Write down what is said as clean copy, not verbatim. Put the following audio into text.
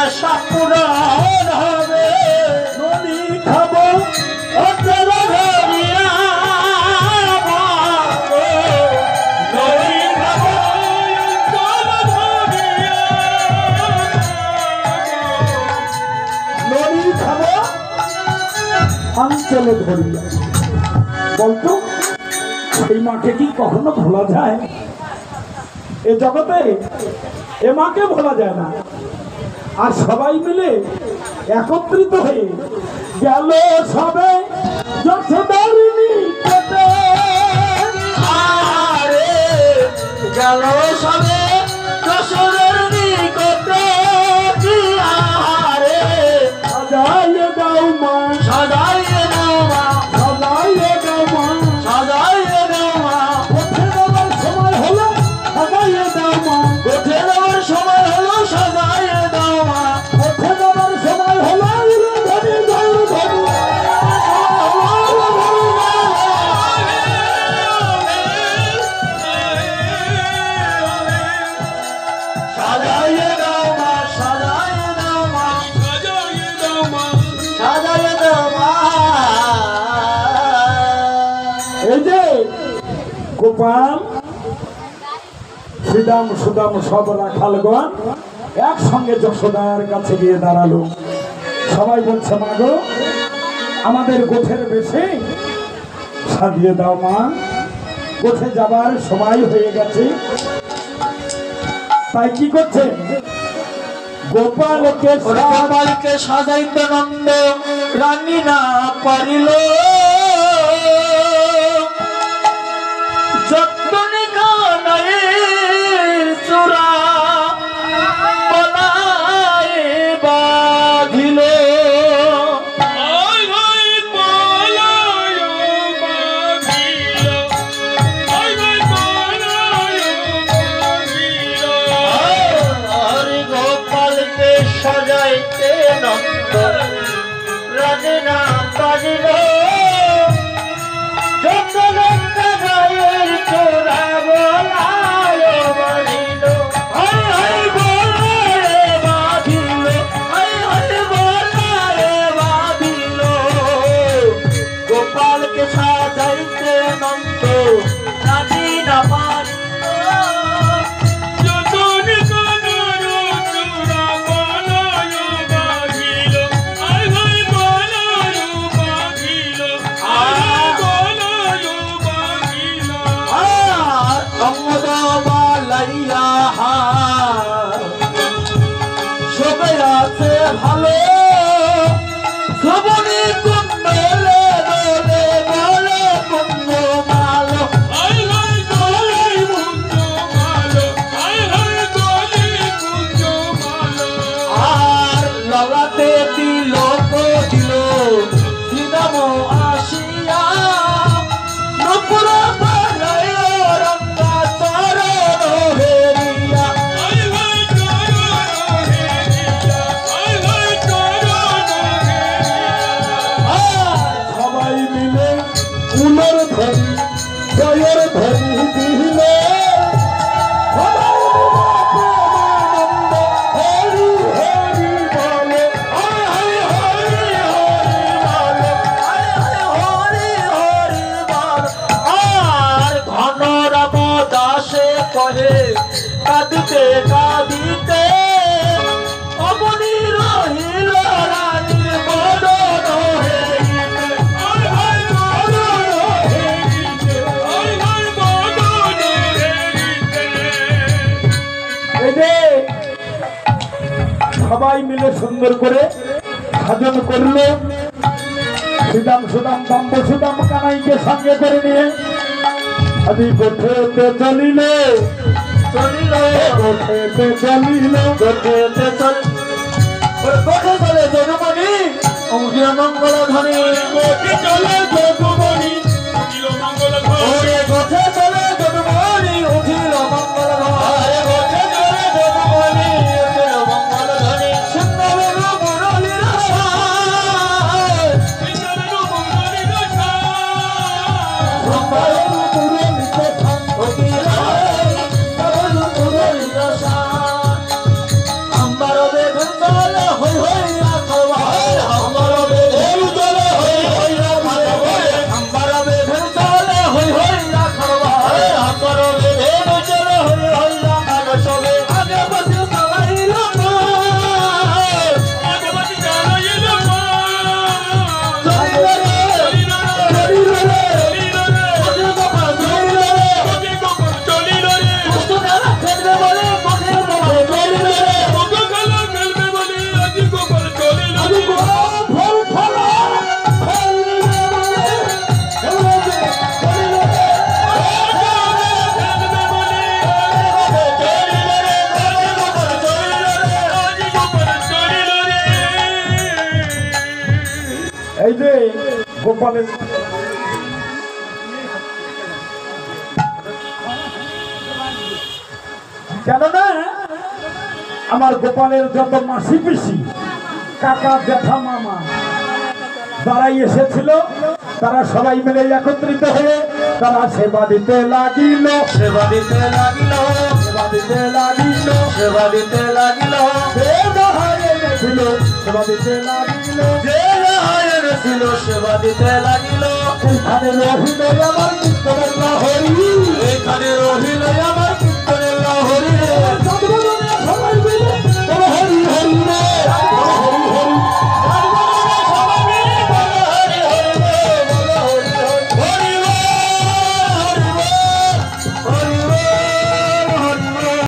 আশা পূরণ হবে। নদী খাবো অচল ধরিয়া নদী খাবো অচল ধরিয়া নদী খাবো অঞ্চলে ধরিয়া। বলতো সেই মাকে কি কখনো ভোলা যায়? এ জগতে এ মাকে ভোলা যায় না। আর সবাই মিলে একত্রিত হয়ে গেল সবে যশোদারিণী পেটে। আরে গেল সবে যশোরের নিকটে। আরে সাজাইয়ে দাও মা, সাজাইয়ে দাও মা, সাজাইয়ে দাও মা, সাজাইয়ে দাও মা। উঠে দেওয়ার সময় হলো সাজাইয়ে দাও মা, উঠে দেওয়ার সময় হলো সাজাইয়ে দাও মা। উঠে দেওয়ার সময় হলো ধনী ধনী ধনী। সাজাইয়ে দাও মা, সাজাইয়ে দাও মা, সাজাইয়ে দাও মা, সাজাইয়ে দাও মা। এই যে গোপাল শ্রীদাম সুদাম সব রাখালগণ একসঙ্গে যশোদার কাছে গিয়ে দাঁড়ালো। সবাই বলছে মা গো, আমাদের গোঠের বেশে সাজিয়ে দাও মা, গোঠে যাবার সময় হয়ে গেছে। তাই কি করছে? গোপালকে গোপালকে সাজাইতে নন্দ রানী না পারিল। যতনে কানাইয়ের চূড়া পলায়ে বাঁধিল। গোপালকে সাজাইতে নন্দ রানী না পারিল। যতনে কানাইয়ের চূড়া পলায়ে বাঁধিল। হায় হায় বলায়ে বাঁধিল, হায় হায় বলায়ে বাঁধিল। গোপালকে সাজাইতে নন্দ রানী না পারিল। ভালো শ্রবণী কুণ্ডলে দোলে বলে কুণ্ড মালো। আর ললাতে তিলক দিল শ্রীরাম আসিয়া। নপুর পালায় রঙ্গা চরণ হেরিয়া। সবাই মিলে উলোর ধরি জয়ের ধরি দিল। হরি হরি বলে আর ঘন রাম দাসে কহে কাঁদিতে কাঁদিতে অবনী রহিল রানীর বদন হেরিতে। এই যে সবাই মিলে সুন্দর করে সাজন করলো। শ্রীদাম সুদাম দাম্ব সুদাম কানাইকে সঙ্গে করে নিয়ে আদি গোঠেতে চলিল, চলিল গোঠেতে চলিল, গোঠেতে চল গোঠে চলে যদুমণি অঙ্গিল মঙ্গল ধ্বনি। গোঠে চলে যদুমণি ওরে গোঠে চলে যদুমণি উঠিল মঙ্গল ধ্বনি। গোঠে চলে যদুমণি উঠিল মঙ্গল ধ্বনি। সুন্দরের মুরলীর সায়, সুন্দরের মুরলীর সায়, সুন্দরের মুরলীর সায়, উঠিল মুরলীর সায়। আম্বার বেগুন গোপালের কেননা আমার গোপালের যত মাসি পিসি কাকা জ্যাঠা মামা তারাই এসেছিল, তারা সবাই মিলে একত্রিত হয়ে তারা সেবা দিতে লাগিল, সেবা দিতে লাগিল, সেবা দিতে লাগিল, সেবা দিতে লাগিল, ছিল সেবা দিতে লাগিল। যে হায়ের ছিল সেবা দিতে লাগিল। এখানে রহিল আমার কীর্তনের লাহরি, এখানে রহিল আমার কীর্তনের লাহরি।